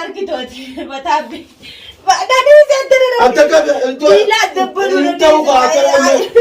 أركضوتي بتعبي أنا نيجي أنت لا دبلوا أنت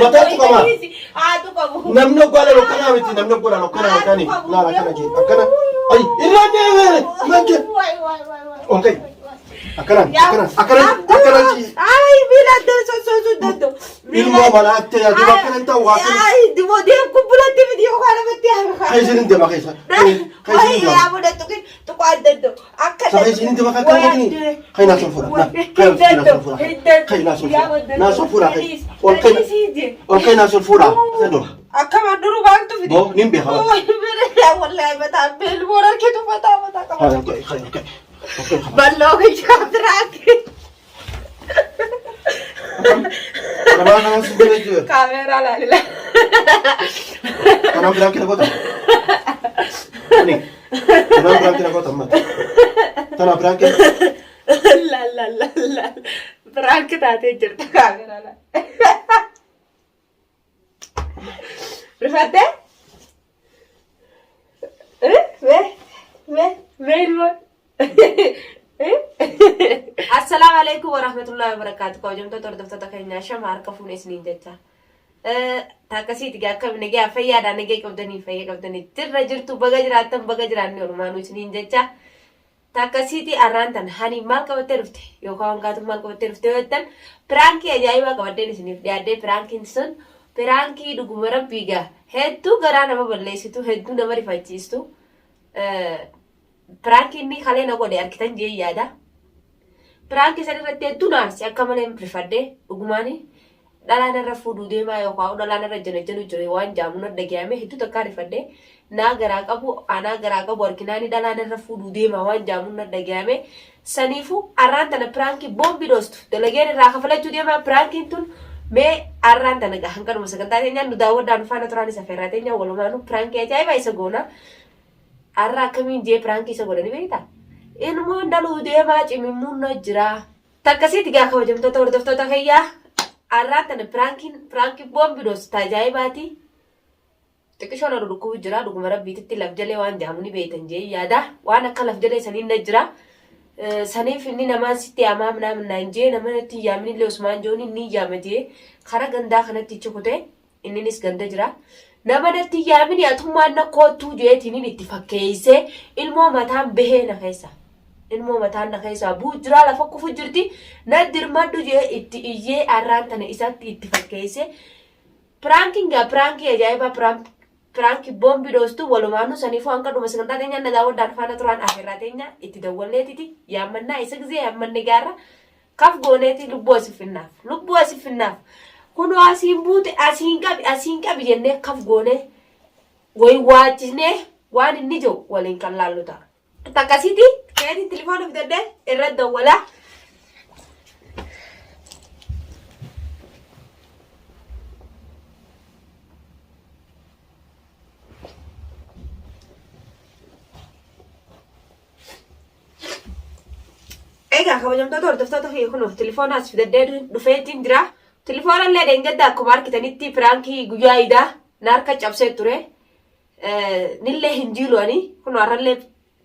متى كمان نمنو قال له كلامتي نمنو قال له كلامتي لا لا كنا جي أكنا أي إلا ما جي أوكي أكنا جي أي بلا دو إلما ملأت يا دي بكرة أنت وقاعد أي دي مودي كوبلا دي بدي وخاله بتيها خيزين أنت ما خيزة خيزين يا أبو ده تقعد دو أكنا خيزين أنت ما كاتبني خينا سفورة خينا سفورة خينا سفورة ناس سفورة أوكي ناس سفورة سدور أكمل درو بعد تفيد بو نيم خلاص والله بتعب المورا كده فتا أوكي بلوغ يشاطرك أنا ما سبني كاميرا لا لا أنا برا كده قطع أنا برا كده قطع ما أنا برا كده لا برا كده تجرت كاميرا لا رفعت السلام عليكم ورحمة الله وبركاته. كوجم تطردفت تكينا شمار كفون اسنين جتا. تاكسي تجا كم نجا فيا دا نجا كودني فيا كودني ترجرتو بجراتم بجراني ورمانو اسنين جتا. تاكسي تي أرانتن هني مال كوترفت يوكاون كاتو مال كوترفت وتن برانكي أجايبا كودني سنيف ديادة برانكينسون برانكي دعومرم بيجا هدو غرانا ما بلليسيتو هدو نمري فايتشيستو برانكي إني خالي نقولي أركتن جي يادا برانكي سنة رتة دونارسي أكملهم بريفادة دعوماني دلنا رفودو ديما يوكاو دلنا رجنة جري وان جامونا دعيامه هدو تكاري فادة نا غراكابو أنا غراكابو أركناني دلنا رفودو ديما وان جامونا دعيامه سنيفو أرانتنا برانكي بومبي دوستو دلعيرة راخفلا جوديما برانكي تون me arranta naga hankar musakanta nya nu dawo dan fana turani saferate nya wolo manu prank ya jai bai sagona arra kamin je prank isa godani beita en mo ndalu de ma chimi munno jira takasi tiga khawjam to tor dofto ta khayya arra tan prank bombi dos ta jai bati tikishona ruku jira ruku marabbi titti lafjale wan jamuni beitan je yada wana kalafjale sanin najra سنيف إني نمان ستي أمامنا من نانجي نمان تي يامني لوسمان جوني ني يامتي خارج غندا خنا تيجوكوتة إني نس غندا جرا نمان تي يامني أتوم أنا كوتو جوه تيني نتفكيسه المو متان به نخيسا المو متان نخيسا بوجرا لفكو فجرتي ندير مادو جوه إيه أران تنا إسات نتفكيسه برانكي أجايبا Prank bombi dostu walumanu sanifu angka duma seganta tenya na dawo dan fana turan akhirnya tenya itu dawalnya titi yamanna isa gzi yaman negara kaf goneti lubbo sifinaf kuno asinka bijenne kaf gone goy wajine wani nijo walin kallaluta takasiti kayati telefono bidade irradda wala Ega kabajam tator daftar tahi kuno telefon as fidade dufetin dira telefon alle dengeda kumar kitanitti pranki guyaida narka chapse ture nille hinjilo ani kuno aralle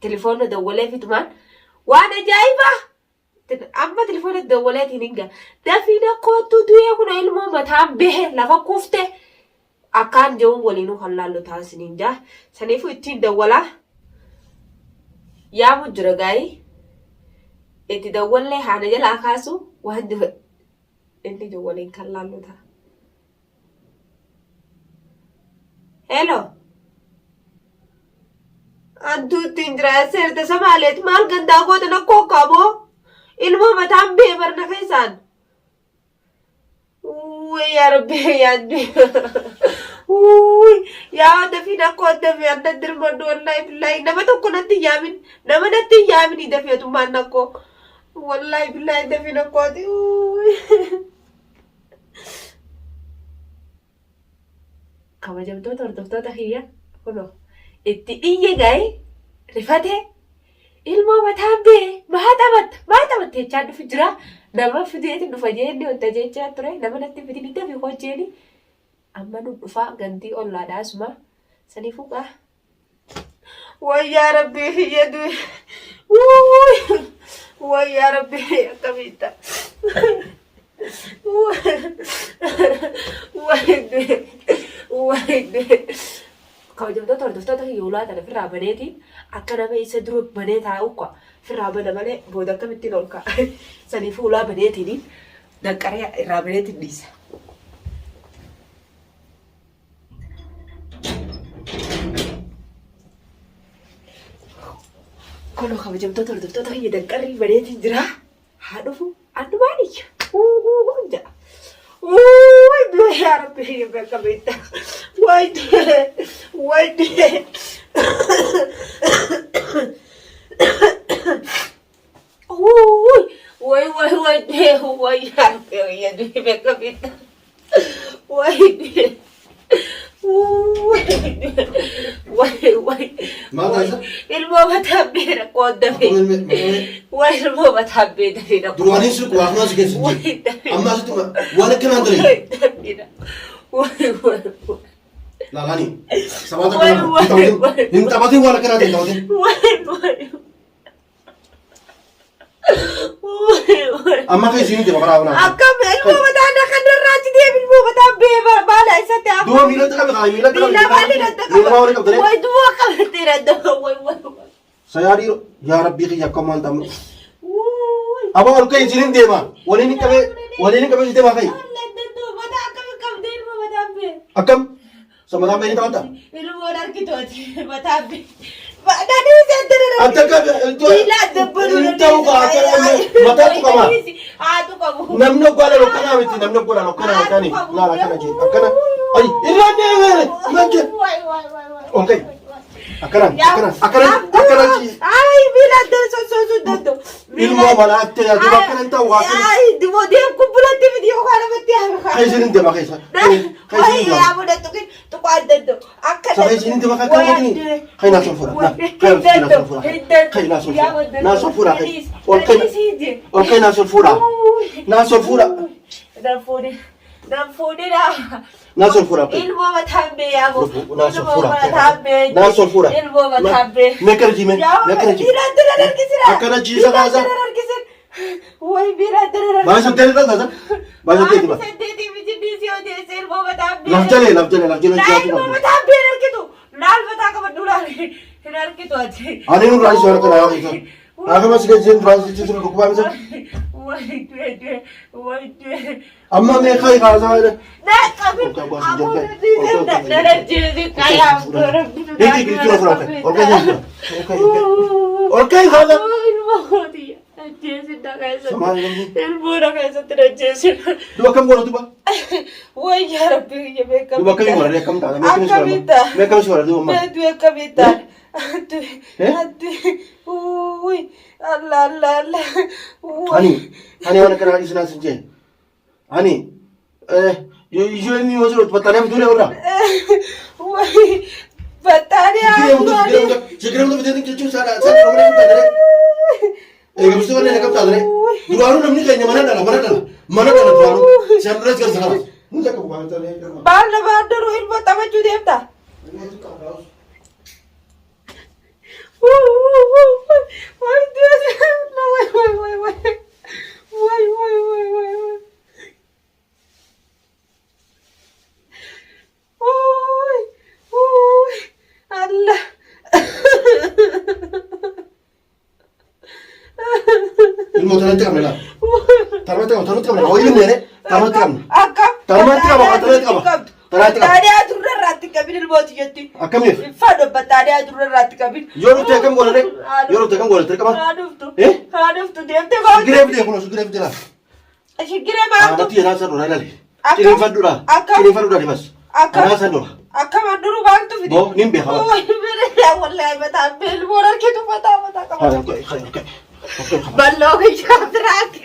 telefon dawale fitman wana jaiba amma telefon dawale tininga dafina kotu duye kuno ilmo matam behe lafa kufte akan jawun walinu halallo tasininja sanifu itti dawala ya mujragai إنتي دولة هذا جل أخاسو واحد إنتي جوالين كلامه ده hello أنتو تندرا سير تسمعلت مال غندا قوة نكو كابو إلمو متام بيبر نخيسان ويا ربي يا دي يا دفي نكو دفي أنت درمد والله بالله نما تكون أنت يامن إذا في أتومان نكو والله بالله دفي نكو دي كما جمتو تردفتو تخيّة كنو إيه جاي رفاته ilmo matabe mahatamat hechadu fijra nama fidete nu fajeni ontajecha ture nama natti fidini dafi hojeni amma nu dufa ganti olla dasma sanifuka wa ya rabbi yadu ويا ربي يا كبيتا ويدي ويدي كوجبتو تردفتو تهي ولاد أنا في الرابنيتي أكنا ما يسدرو بنيتها أوكا في الرابنة مالي بودا كمتي لولكا سنيفو ولا بنيتي دي دكاري الرابنيتي ديسا كله كوجبتو تردفتو تهي دكاري بنيتي جرا هادفو أنو ماني وجا ويدي يا ربي يا كبيتا ويدي ويدي ويدي ويدي يا ربي يا دي يا كبيتا ويدي ويدي ما تنسى الماما تحبينا قدامي والماما تحبينا فينا دواني سوق واخنا سكت أما ستما ولا كمان دري لا غني سبعة كمان انت ما تبغى ولا كمان انت أما في سنين تبغى راونا أكمل الماما تانا خدر راجي دي بالماما تحبي بالا إيش دوا ميلاد تكمل غاي ميلاد تكمل ميلاد ما ولك بدري وي دوا كمل تيرا وي سياري يا ربي يا كمان تام أبغى أقول كي سنين تبغى وليني كمان تبغى كي أكم سمعنا بيني تاوتا أنت نمنو قال لو كنا متي نمنو قال لو كنا مكاني لا لا كنا جي أكنا أي إلا نيم مانجي أوكي أكنا جي أي بلا دو دو إلمو ملا أتيا دو أكنا أنت واقع أي دو دي كوبلا دي فيديو خاله بتيا خيسين دي ما خيسا خيسين يا أبو ده تكين تقعد دو أكنا خيسين دي ما كنا خي ناس الفورة خي ناس الفورة أوكي ناس الفورة دافوني لا ناس الفورة إلمو ما تحبي يا أبو ناس الفورة إلمو ما تحبي مكرجي أكنا جي سكازا وي بيرا ما سنتي لا ما سنتي ما سنتي بيجي سير إلمو ما تحبي لفجلي إلمو ما تحبي نركتو نال بتاعك بدولا نركتو أجي أنا نور رايس ولا كنا رايس أنا ما سكت زين رايس تيجي ركوبا مثلا أما ما خاي خازا هذا لا كابين أبو نرجع كايا هيك كيلو فراخ أوكي هذا البورا كيسة ترجع دوا كم قولوا دوا ويا ربي يا بيكا دوا كم قولوا ليه كم تعال ما كم سوالف دوا ما دوا كبيتا وي الله الله الله هني أنا كنا عايز ناس نجى هني يجوني وصلوا بطارية بدون أورا وي بطارية شكرا بدين كيشو سارة روماني بطارية كم سوالف ليه كم تعال دوارو نمني كأني mana dala دوارو سامرز كذا سارة نجا كم بعد تعال بار درو إلبا تما جودي أبدا الموتورات كاملة ترى كاملة هو يمني ترى كاملة Tadi adurra rati kabin ilmooti jetti. Akkamiif? Fadho batadi adurra rati kabin. Yeroo ta'e kam goone tere kama. Haaduftu deemte baatu. Sigiree bitee kunuun sigiree bitee laa. Sigiree baatu. Amatti yeroo san dura ilaali. Ciriinfadhuudha dibas. Karaa san dura. Akkama duru baatu fidi. Boo nin beeka ba. Wallahi mataa beelboon harkitu mataa qaba. Okay. Balloo kiyyaa biraati.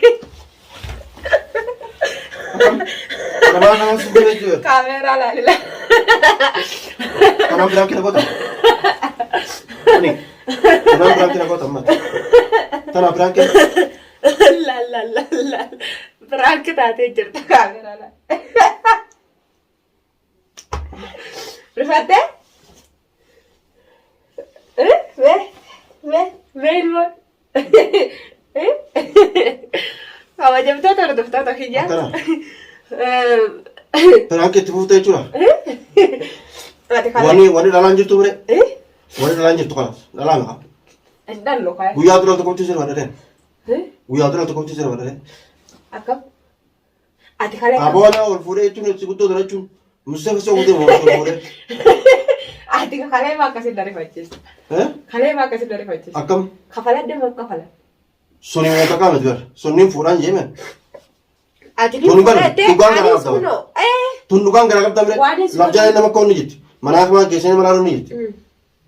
Nama sigiree jiru. Kamera laalila. Kanaan biraan kina goota. Ani kanaan biraan kina goota amma. Tanaa biraan kina. La. Biraan kitaatee jirta kamera la. Rifattee? Ilmoon. Kabajamtoota hordoftoota kiyyaa. Akkana. Piraanki itti fuftee jechuudha. Wani dhalaan jirtu bire. Wani dhalaan jirtu kanas. Dhalaan haa. Dhallo kaa. Guyyaa dura tokkotti sirba dhadheen. Guyyaa dura tokkotti sirba dhadheen. Akkam. Ati kalee. Aboona ol fuudhee jechuun itti guddoo dura jechuun. Mustafa isa uutee ol fuudhee. Ati kalee maa akkasii darifachiisa. Kalee maa akkasii darifachiisa. Akkam. Kafaladde moo kafala. Suni moo takkaa miti gara. Sunniin fuudhaan jeeme. Ati ni fudhattee anis kunoo. Tun dhugaan gara qabda bire. Labjaa nama akka onni jetti. Manaaf maa keessanii malaa onni jetti.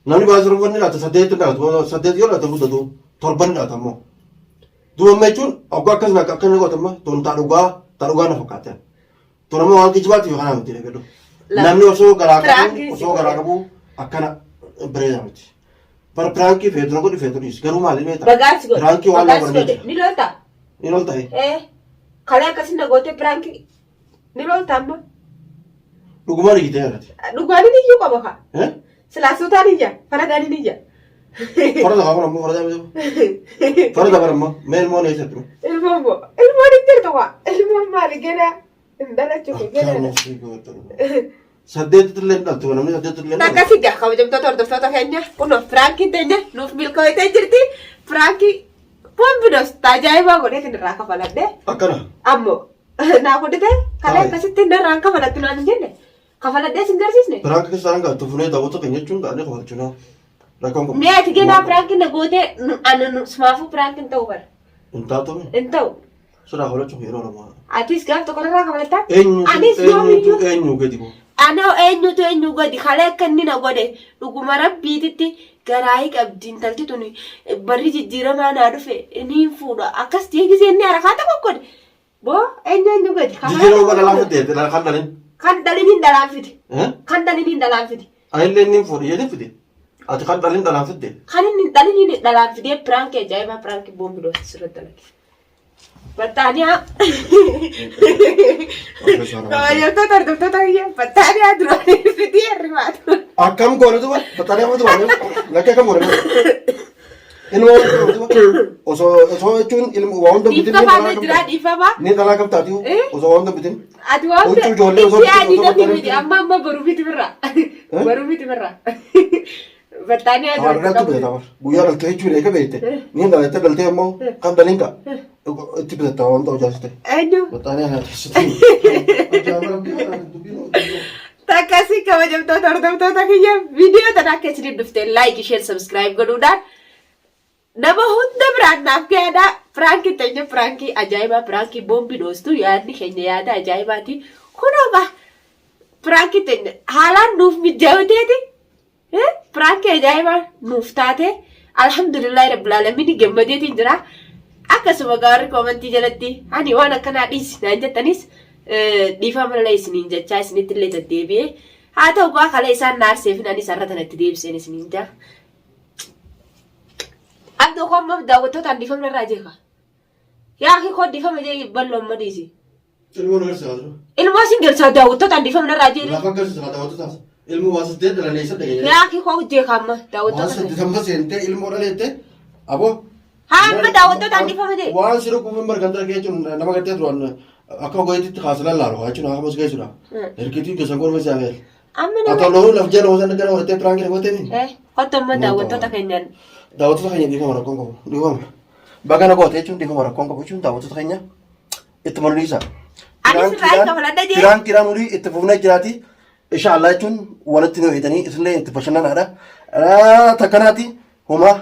Namni baasii ruffanni laata 8 dhaatu 8 yoo laata guddatu 7 dhaata ammoo. Duuba jechuun akka akkasuma akka inni gootamma tun taadhugaa na fakkaate. Tun ammoo waan kijibaatiif kanaa miti jedhu. Namni osoo garaa qabu akkana bareedaa miti. Bara piraankii feetuun godhi feetuunis garuu maali meeta? Bagaasi godhe. Piraankii waan lafa godhe. Ni lolta. Ni lolta. Kalee akkasii na goote piraankii ni lolta amma. Dhugumaan hiitee jirati. Dhugaan ni iyyuu qaba kaa. Silaasuutaan iyya. Faradaan ni iyya. Farada kaa kun ammoo farada miti. Farada bara ammoo mee ilmoon eessatti? Ilmoon boo. Ilmoon itti hirtu waa. Ilmoon maali gena. Indalachuuf gena. Saddeet illee dhaltu namni saddeet illee. Akkasii gaa kabajamtoota hordoftoota keenya kunoo firaankiin teenya nuuf milkooyitee jirti. Firaankii boombidos tajaajibaa godheetiin irraa kafaladhee. Akkana. Ammoo naa godhite kalee akkasitti irraa kafalatti naan hin jenne. Kafaladhee sin garsiisne. Firaanki keessaan gaa tufunee daawwata keenya jechuun gaadhee kafalchuunaa. Rakkoon kun. Mee ati geenaa firaankiin na gootee sumaafuu firaankiin ta'uu bara. Hin taatu. Hin ta'u. Suraa kafalachuuf yeroo namaa. Atis gaaf tokko irraa kafalattaa? Eenyu gadi boo. Anoo eenyu gadi kalee akka inni na godhe dhuguma rabbiititti garaayii qabdi intalti tuni barri jijjiiramaa naa dhufe ni fuudha akkas deegisee inni harakaata kokkodhe boo eenyu gadi. Jijjiirama dhalaan fidee kan dhalin. Kan dhalin hin dhalaan fide. Kan dhalin hin dhalaan fide. Ayillee inni fuudhe jedhin fide. Ati kan dhalin dhalaan fide. Kan inni dhalin hin dhalaan fide piraankii ajaa'ibaa piraankii boombii sirriitti dalage. Battaaniyaa. Kabajamtoota hordoftoota kiyya battaaniyaa duraanii fidii hirribaatu. Akkam goonatu bara battaaniyaa matu bara lakkee akkam goonatu. Ilma osoo jechuun ilma waa hunda bitin. Dhiifamaa jira dhiifamaa. Ni dhalaa kam taati osoo waa hunda bitin. Ati waan bitin ijoollee osoo bitin yaadii namni miti amma baruu miti birraa. Baruu miti birraa. Battaaniyaa dura. Har'a tu beekama. Guyyaa dhaltee jechuun eega beekte. Ni dhaltee ammoo kan dhalin ka. Itti bitata waan ta'u jaallatee. Eenyu. Battaaniyaa nyaata. Takkasii kabajamtoota hordoftoota kiyya viidiyoo tana akka isin dhuftee laayik ishee sabskiraayib godhuudhaan nama hunda biraan naaf gahaadha. Piraankii teenya piraankii ajaa'ibaa piraankii boombii dhoostu yaadni keenya yaada ajaa'ibaati. Kunoo piraankii teenya haalaan nuuf mijaa'uteeti. Piraankii ajaa'ibaa nuuf taate alhamdulillahi rabbil aalamiin gammadeetiin jira. Akkasuma gaarri koomantii jalatti ani waan akkanaa dhiisi naan jettanis dhiifama malee isiniin jechaa isinitti illee deddeebi'ee haa ta'u gaa kalee isaan naarseef naan isarra tanatti deebiseen isiniin jaa. Abduu koommaaf daawwattootaan dhiifamna irraa jeeqa. Yaa kee koo dhiifama jee bal'oo amma dhiisi. Ilmoo agarsiisaa jiru. Ilmoo isin garsaa daawwattootaan dhiifamna irraa jeeqa. Lafa agarsiisaa daawwattootaas. Ilmoo waa saddeet dhalanii isa dhageenya. Yaa kee koo jeeqa amma daawwattootaan. Waan saddeet amma seentee ilmoo dhaleette aboo. Haa amma daawwattootaan dhiifama jee. Waan sirrii kuufin marganta geechuun nama gartee duraan akka goeetitti haasilan laalu jechuun akkasumas geessudha. Ergitii gosa gorma isaa beela. Amma nama. Haa ta'u laf jala hosan gara wartee piraankiin gootee. Kottu amma daawwattoota keenyaan. Daawwattoota keenya dhiifama rakkoon qabu dhiifama. Baga na gootee jechuun dhiifama rakkoon qabu jechuun daawwattoota keenya itti mul'isa. Anis irraa kafaladha jee. Piraankiidhaan mul'ii itti fufnee jiraati. Inshaallah jechuun walitti nu hiitanii isillee itti bashannanaadha. Takkanaati homaa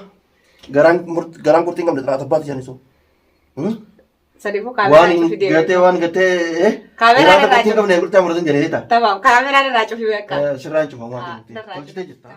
garaan kurtiin qabne xalaata baati jedhani sun. Sadiifuu kaameraan cufi deemee. Waan gatee kaameraan irraa kurtiin qabne kurtii amuratan jedhanii ta'a. Taphaamu kaameraan irraa cufi beekaa. Sirraan cufamaa. Tolchitee jirta.